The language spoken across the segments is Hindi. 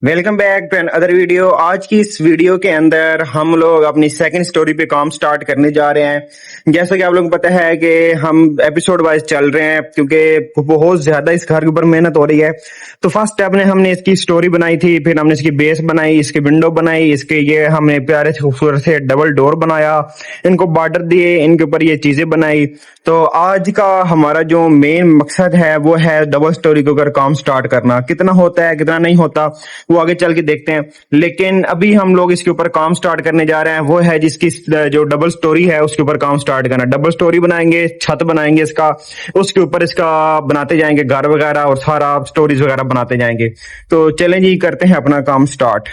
Welcome back to another video. आज की इस वीडियो के अंदर हम लोग अपनी सेकंड स्टोरी पे काम स्टार्ट करने जा रहे हैं। जैसा कि आप लोगों को पता है कि हम एपिसोड वाइज चल रहे हैं क्योंकि बहुत ज्यादा इस घर के ऊपर मेहनत हो रही है। तो फर्स्ट स्टेप ने हमने इसकी स्टोरी बनाई थी, फिर हमने इसकी बेस बनाई, इसकी विंडो बनाई, इसके ये हमने प्यारे से खूबसूरत से डबल डोर बनाया, इनको बॉर्डर दिए, इनके ऊपर ये चीजें बनाई। तो आज का हमारा जो मेन मकसद है वो है डबल स्टोरी के ऊपर काम स्टार्ट करना। कितना होता है कितना नहीं होता वो आगे चल के देखते हैं, लेकिन अभी हम लोग इसके ऊपर काम स्टार्ट करने जा रहे हैं। वो है जिसकी जो डबल स्टोरी है उसके ऊपर काम स्टार्ट करना। डबल स्टोरी बनाएंगे, छत बनाएंगे इसका, उसके ऊपर इसका बनाते जाएंगे घर वगैरह और सारा स्टोरीज वगैरह बनाते जाएंगे। तो चलें जी, करते हैं अपना काम स्टार्ट।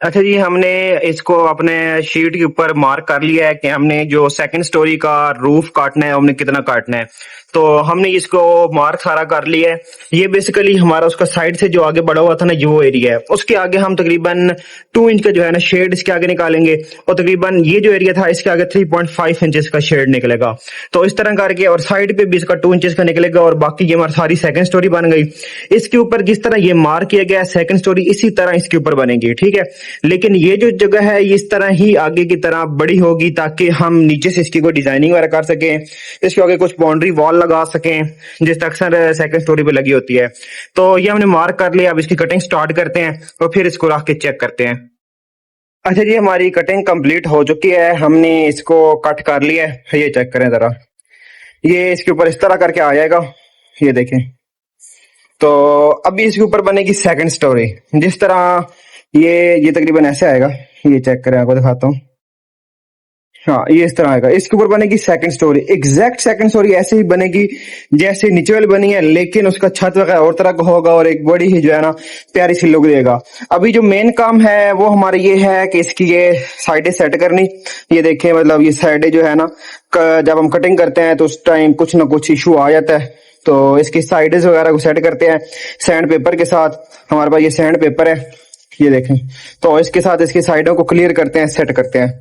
अच्छा जी, हमने इसको अपने शीट के ऊपर मार्क कर लिया है कि हमने जो सेकंड स्टोरी का रूफ काटना है हमने कितना काटना है। तो हमने इसको मार्क सारा कर लिया है। ये बेसिकली हमारा उसका साइड से जो आगे बढ़ा हुआ था ना, ये वो एरिया है। उसके आगे हम तकरीबन 2 इंच का जो है ना शेड इसके आगे निकालेंगे, और तकरीबन ये जो एरिया था इसके आगे 3.5 इंचेस का शेड निकलेगा। तो इस तरह करके, और साइड पे भी इसका 2 इंचेस का निकलेगा, और बाकी ये हमारी सारी सेकंड स्टोरी बन गई। इसके ऊपर जिस तरह ये मार्क किया गया सेकंड स्टोरी, इसी तरह इसके ऊपर बनेगी, ठीक है। लेकिन ये जो जगह है इस तरह ही आगे की तरह बड़ी होगी ताकि हम नीचे से इसकी कोई डिजाइनिंग वगैरह कर सकें, इसके आगे कुछ बाउंड्री वॉल लगा सकें जिस अक्सर सेकंड स्टोरी पे लगी होती है। तो ये हमने मार्क कर लिया। अब इसकी कटिंग स्टार्ट करते हैं और फिर इसको रख के चेक करते हैं। अच्छा जी, हमारी कटिंग कंप्लीट हो चुकी है। हमने इसको कट कर लिया है। ये चेक करें जरा, ये इसके ऊपर इस तरह करके आ जाएगा, ये देखें। तो अभी इसके ऊपर बनेगी सेकंड स्टोरी। जिस तरह ये तकरीबन ऐसे आएगा, ये चेक करें, आपको दिखाता हूँ। हाँ, ये इस तरह आएगा। इसके ऊपर बनेगी second story. Exact second story ऐसे ही बनेगी जैसे नीचे वाली बनी है, लेकिन उसका छत वगैरह और तरह का होगा और एक बड़ी ही जो है ना प्यारी सी लुक देगा। अभी जो मेन काम है वो हमारा ये है कि इसकी ये साइडें सेट करनी। ये देखें, मतलब ये साइडें जो है ना, जब हम कटिंग करते हैं तो उस टाइम कुछ ना कुछ इशू आ जाता है। तो इसकी साइडें वगैरह को सेट करते हैं सैंड पेपर के साथ। हमारे पास ये सैंड पेपर है, ये देखें। तो इसके साथ इसकी साइडों को क्लियर करते हैं, सेट करते हैं।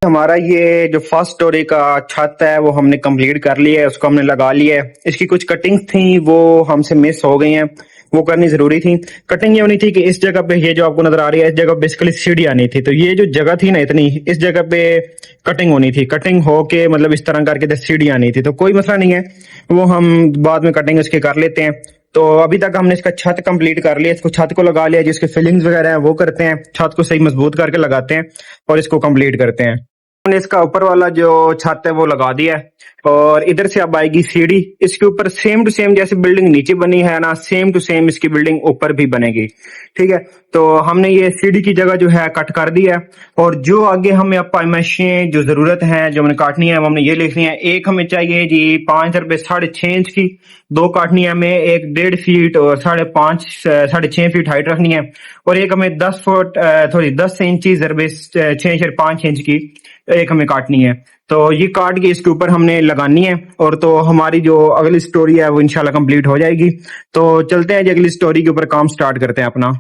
हमारा ये जो फर्स्ट स्टोरी का छत है वो हमने कंप्लीट कर लिया है, उसको हमने लगा लिया है। इसकी कुछ कटिंग थी वो हमसे मिस हो गई हैं, वो करनी जरूरी थी। कटिंग ये होनी थी कि इस जगह पे, ये जो आपको नजर आ रही है, इस जगह बेसिकली सीढ़ी आनी थी। तो ये जो जगह थी ना इतनी, इस जगह पे कटिंग होनी थी। कटिंग हो के मतलब इस तरह करके सीढ़ी आनी थी। तो कोई मसला नहीं है, वो हम बाद में कटिंग इसके कर लेते हैं। तो अभी तक हमने इसका छत कंप्लीट कर लिया, इसको छत को लगा लिया, जिसके फिलिंग्स वगैरह है वो करते हैं, छत को सही मजबूत करके लगाते हैं और इसको कंप्लीट करते हैं। हमने इसका ऊपर वाला जो छत है वो लगा दिया है और इधर से अब आएगी सीढ़ी। इसके ऊपर सेम टू सेम जैसे बिल्डिंग नीचे बनी है ना, सेम टू सेम इसकी बिल्डिंग ऊपर भी बनेगी। ठीक है, तो हमने ये सीढ़ी की जगह जो है कट कर दिया है और जो आगे हमें अब पाइमाशियां जो जरूरत है जो हमने काटनी है वो हमने ये लिखनी है। एक हमें चाहिए जी 5 रुपए 6.5 इंच की, दो काटनी है हमें, एक 1.5 फीट और 5.5 6.5 फीट हाइट रखनी है और एक हमें 10 फुट 10 इंची जरबे 6.5 इंच की एक हमें काटनी है। तो ये काट के इसके ऊपर हमने लगानी है और तो हमारी जो अगली स्टोरी है वो इंशाल्लाह कंप्लीट हो जाएगी। तो चलते हैं जी अगली स्टोरी के ऊपर काम स्टार्ट करते हैं अपना।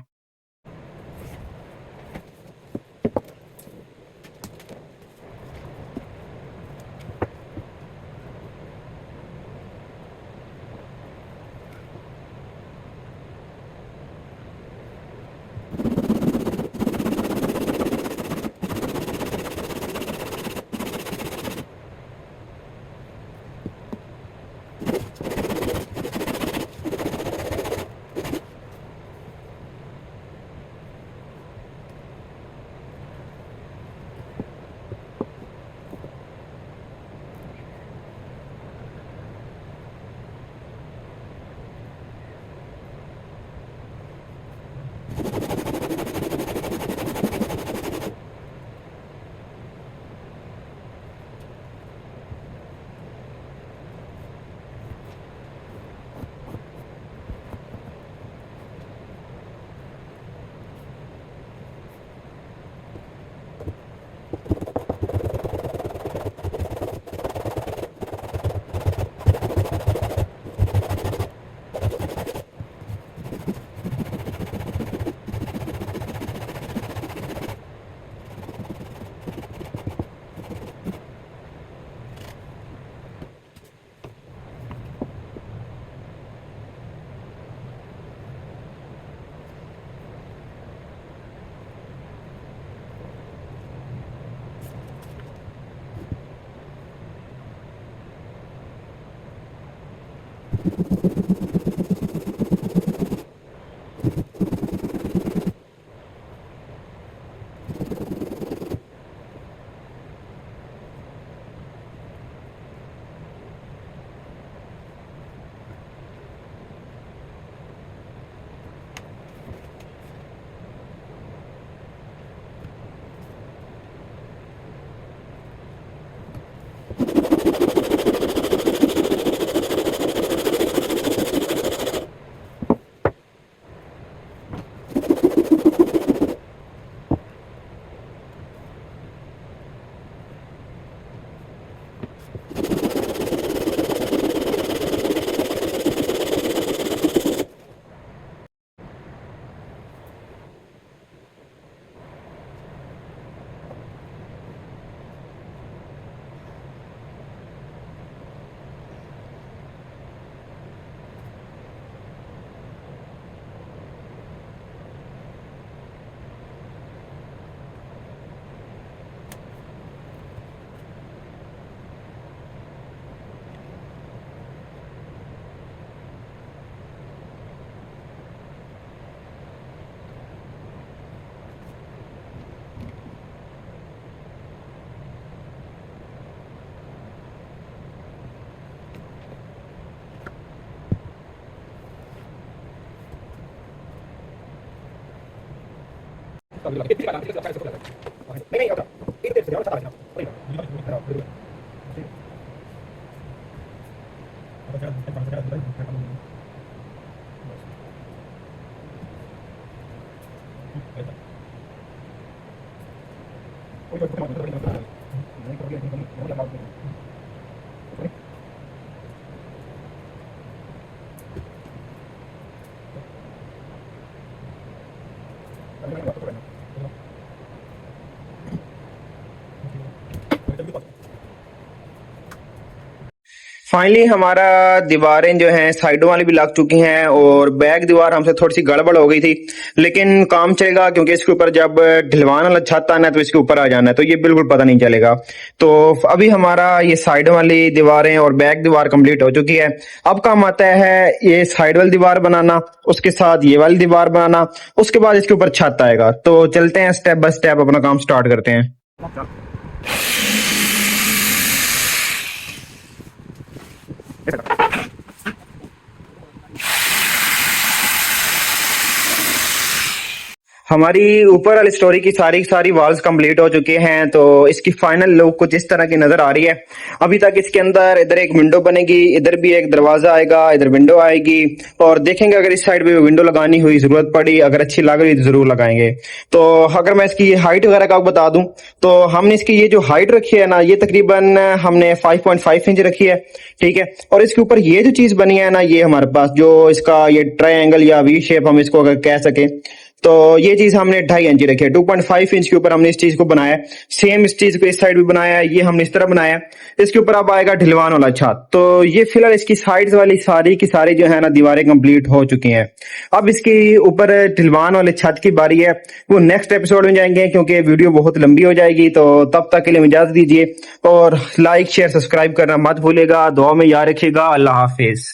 फाइनली हमारा दीवारें जो हैं साइडों वाली भी लग चुकी हैं और बैक दीवार हमसे थोड़ी सी गड़बड़ हो गई थी, लेकिन काम चलेगा क्योंकि इसके ऊपर जब ढलवान वाला छत आना है तो इसके ऊपर आ जाना है, तो ये बिल्कुल पता नहीं चलेगा। तो अभी हमारा ये साइड वाली दीवारें और बैक दीवार कंप्लीट हो चुकी है। अब काम आता है ये साइड वाली दीवार बनाना, उसके साथ ये वाली दीवार बनाना, उसके बाद इसके ऊपर छत आएगा। तो चलते हैं स्टेप बाय स्टेप अपना काम स्टार्ट करते हैं। हमारी ऊपर वाली स्टोरी की सारी वॉल्स कंप्लीट हो चुके हैं, तो इसकी फाइनल लुक कुछ इस तरह की नजर आ रही है। अभी तक इसके अंदर इधर एक विंडो बनेगी, इधर भी एक दरवाजा आएगा, इधर विंडो आएगी, और देखेंगे अगर इस साइड पे विंडो लगानी हुई जरूरत पड़ी, अगर अच्छी लग रही तो जरूर लगाएंगे। तो अगर मैं इसकी हाइट वगैरह का बता दूं तो हमने इसकी ये जो हाइट रखी है ना, ये तकरीबन हमने 5.5 इंच रखी है, ठीक है। और इसके ऊपर ये जो चीज बनी है ना, ये हमारे पास जो इसका ये ट्रायंगल या वी शेप हम इसको अगर कह सके, तो ये चीज हमने 2.5 इंच रखी है। 2.5 इंच के ऊपर हमने इस चीज को बनाया है। सेम इस चीज को इस साइड भी बनाया है, ये हमने इस तरह बनाया है। इसके ऊपर अब आएगा ढलवान वाला छत। तो ये फिलहाल इसकी साइड्स वाली सारी की सारी जो है ना दीवारें कंप्लीट हो चुकी हैं। अब इसके ऊपर ढलवान वाले छत की बारी है, वो नेक्स्ट एपिसोड में जाएंगे क्योंकि वीडियो बहुत लंबी हो जाएगी। तो तब तक के लिए इजाजत दीजिए और लाइक शेयर सब्सक्राइब करना मत भूलेगा। दुआ में याद रखिएगा। अल्लाह हाफिज।